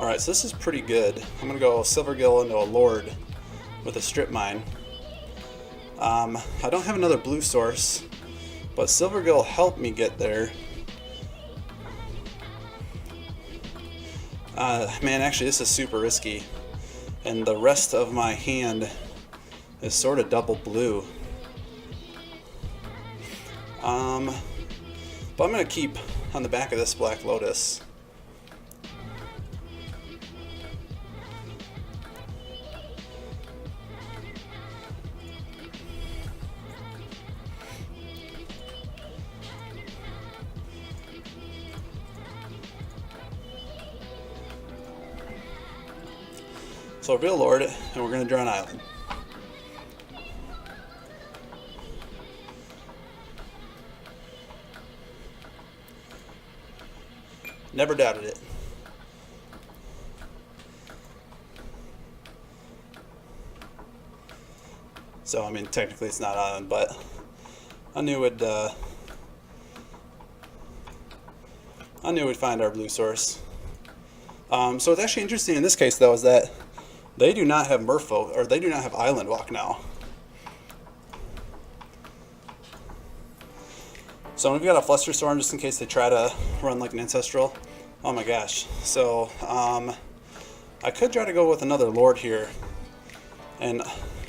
Alright, so this is pretty good. I'm going to go Silvergill into a Lord with a Strip Mine. I don't have another blue source, but Silvergill helped me get there. Man, actually this is super risky. And the rest of my hand is sort of double blue. But I'm going to keep on the back of this Black Lotus. So real Lord, and we're going to draw an island. Never doubted it. So I mean, technically it's not island, but I knew we'd find our blue source. So what's actually interesting in this case, though, is that they do not have Merfolk, or they do not have Island Walk now. So we've got a Flusterstorm just in case they try to run like an Ancestral. Oh my gosh. So I could try to go with another Lord here and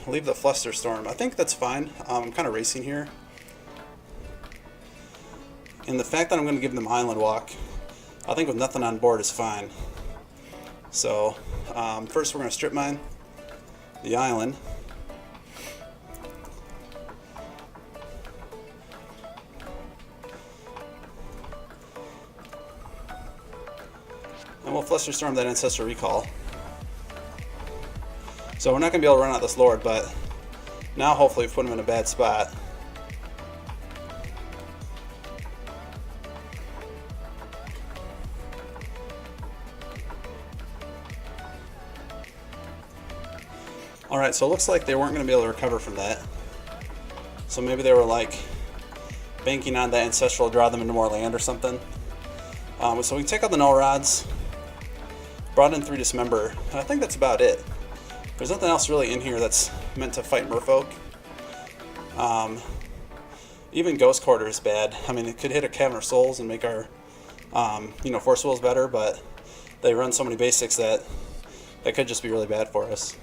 leave the Flusterstorm. I think that's fine. I'm kind of racing here. And the fact that I'm going to give them Island Walk, I think with nothing on board is fine. So first we're going to Strip Mine the island. And we'll Flusterstorm that Ancestral Recall. So we're not going to be able to run out this Lord, but now hopefully we've put him in a bad spot. Alright, so it looks like they weren't going to be able to recover from that. So maybe they were like banking on that Ancestral to draw them into more land or something. So we can take out the Null Rods. Brought in 3 Dismember, and I think that's about it. There's nothing else really in here that's meant to fight Merfolk. Even Ghost Quarter is bad. I mean, it could hit a Cavern of Souls and make our Force Wills better, but they run so many basics that could just be really bad for us.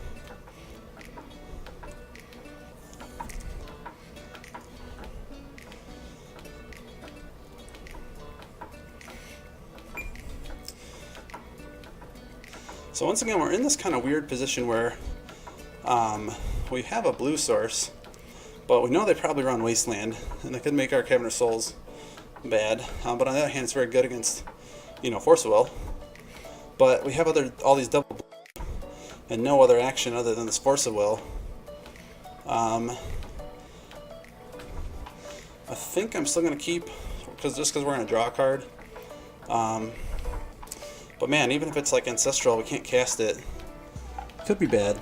So once again, we're in this kind of weird position where we have a blue source, but we know they probably run Wasteland, and they could make our Cavern of Souls bad. But on the other hand, it's very good against, Force Will. But we have all these double and no other action other than this Force of Will. I think I'm still going to keep, just because we're going to draw a card. But man, even if it's like Ancestral, we can't cast it. Could be bad.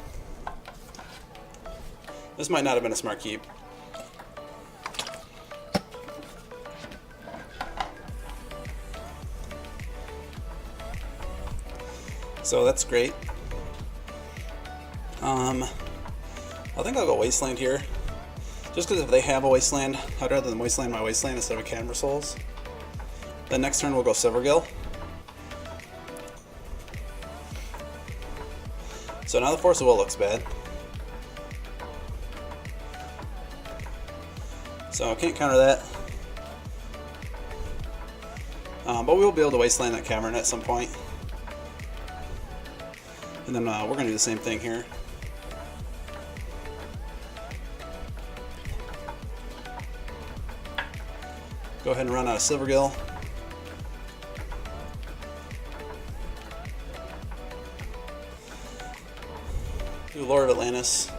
This might not have been a smart keep. So that's great. I think I'll go Wasteland here. Just because if they have a Wasteland, I'd rather than Wasteland my Wasteland instead of a Cavern of Souls. Then next turn we'll go Silvergill. So now the Force of Will looks bad. So I can't counter that. But we will be able to Wasteland that Cavern at some point. And then we're going to do the same thing here. Go ahead and run out of Silvergill. Do Lord of Atlantis.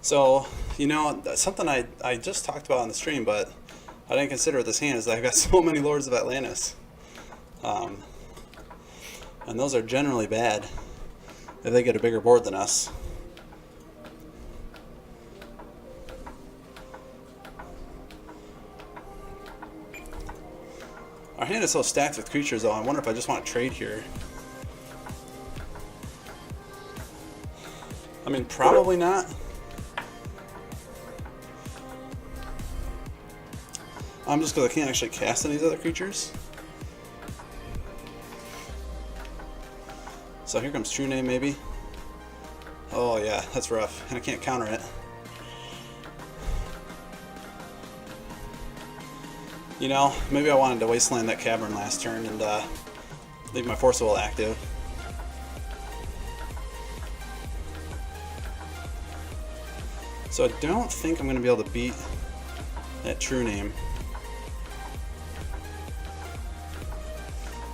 So, something I just talked about on the stream, but I didn't consider with this hand, is that I've got so many Lords of Atlantis. And those are generally bad if they get a bigger board than us. Our hand is so stacked with creatures though, I wonder if I just want to trade here. I mean, probably not. Just because I can't actually cast any of these other creatures. So here comes True Name, maybe. Oh yeah, that's rough, and I can't counter it. You know, maybe I wanted to wasteland that cavern last turn and leave my Force Will active. So I don't think I'm going to be able to beat that True Name.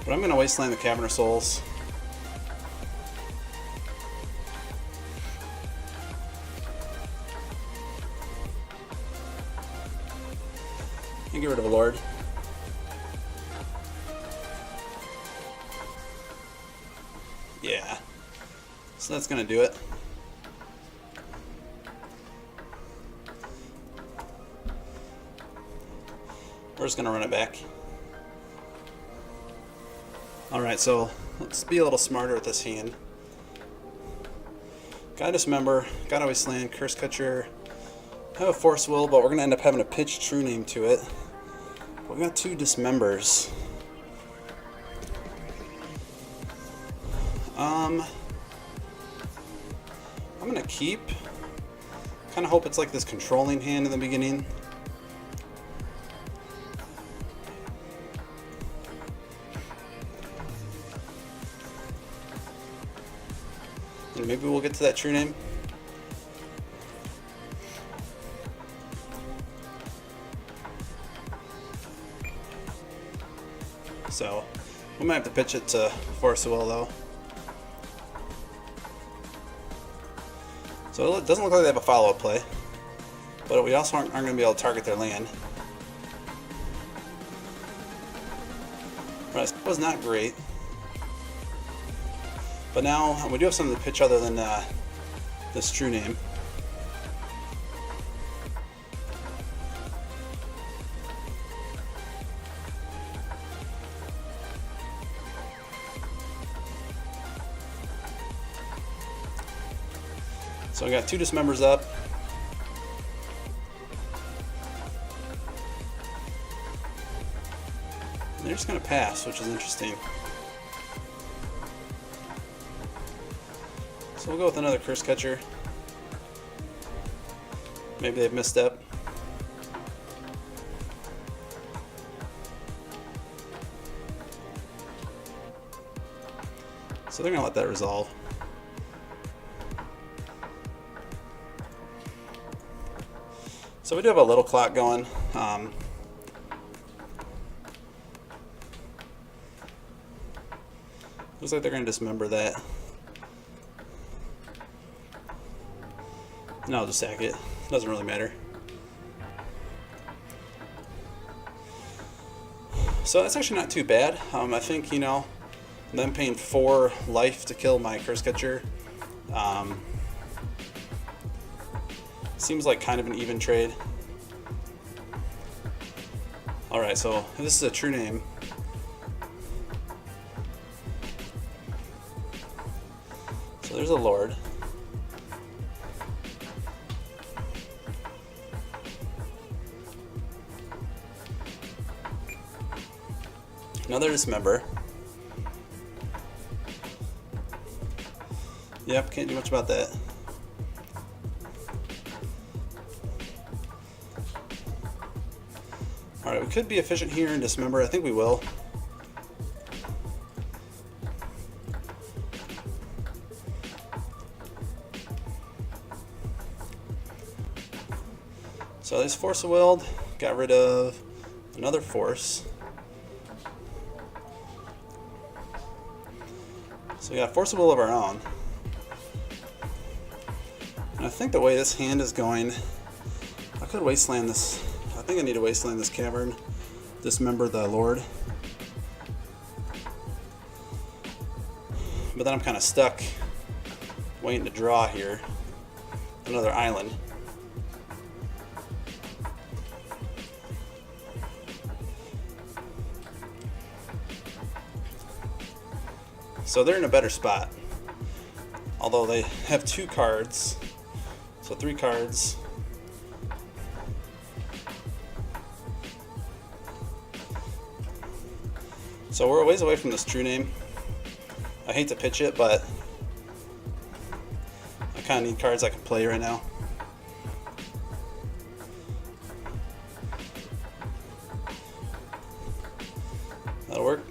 But I'm going to wasteland the Cavern of Souls. And get rid of a Lord. Yeah. So that's going to do it. We're just going to run it back. Alright, so let's be a little smarter with this hand. Gotta Dismember, gotta Wasteland, Curse Catcher. Have a Force Will, but we're going to end up having to pitch True Name to it. But we got 2 Dismembers. I'm going to keep. Kind of hope it's like this controlling hand in the beginning. And maybe we'll get to that True Name. So, we might have to pitch it to Force Will though. So it doesn't look like they have a follow-up play. But we also aren't going to be able to target their land. Right, that was not great. But now we do have something to pitch other than this True Name. So we got 2 Dismembers up. And they're just going to pass, which is interesting. So we'll go with another Curse Catcher. Maybe they've misstep. So they're going to let that resolve. So we do have a little clock going. Looks like they're going to dismember that. No, I'll just sack it. Doesn't really matter. So that's actually not too bad. I think, you know, them paying 4 life to kill my Curse Catcher seems like kind of an even trade. Alright, so if this is a True Name. So there's a Lord. Another Dismember. Yep, can't do much about that. Alright, we could be efficient here and Dismember. I think we will. So there's Force of Willed. Got rid of another Force. So we got Force of Will of our own. And I think the way this hand is going, I could Wasteland this. I think I need to Wasteland this Cavern. Dismember the Lord. But then I'm kind of stuck waiting to draw here. Another island. So they're in a better spot. Although they have 2 cards, so 3 cards. So we're a ways away from this true name. I hate to pitch it, but I kind of need cards I can play right now. That'll work.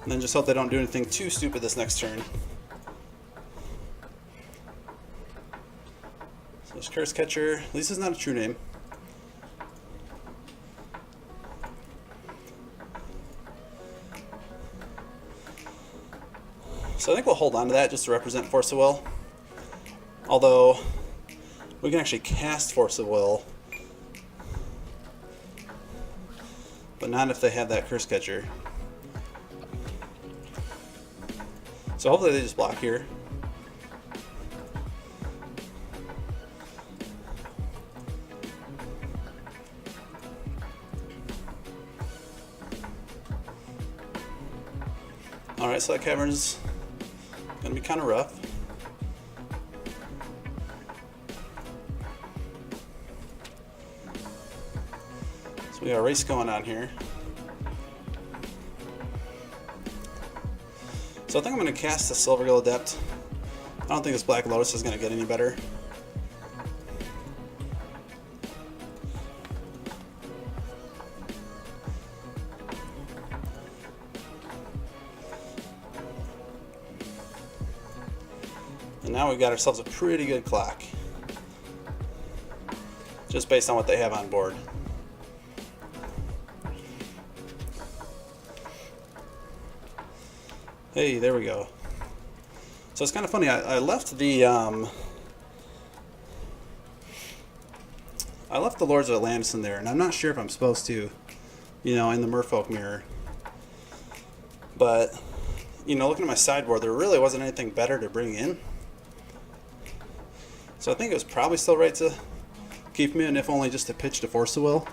And then just hope they don't do anything too stupid this next turn. So there's Curse Catcher. At least it's not a true name. So I think we'll hold on to that just to represent Force of Will. Although we can actually cast Force of Will, but not if they have that Curse Catcher. So hopefully they just block here. Alright, so that cavern's gonna be kind of rough. So we got a race going on here. So I think I'm going to cast the Silvergill Adept. I don't think this Black Lotus is going to get any better. And now we've got ourselves a pretty good clock, just based on what they have on board. Hey, there we go. So it's kind of funny. I left the Lords of Atlantis in there, and I'm not sure if I'm supposed to, you know, in the Merfolk mirror. But you know, looking at my sideboard, there really wasn't anything better to bring in. So I think it was probably still right to keep them in, if only just to pitch to Force of Will.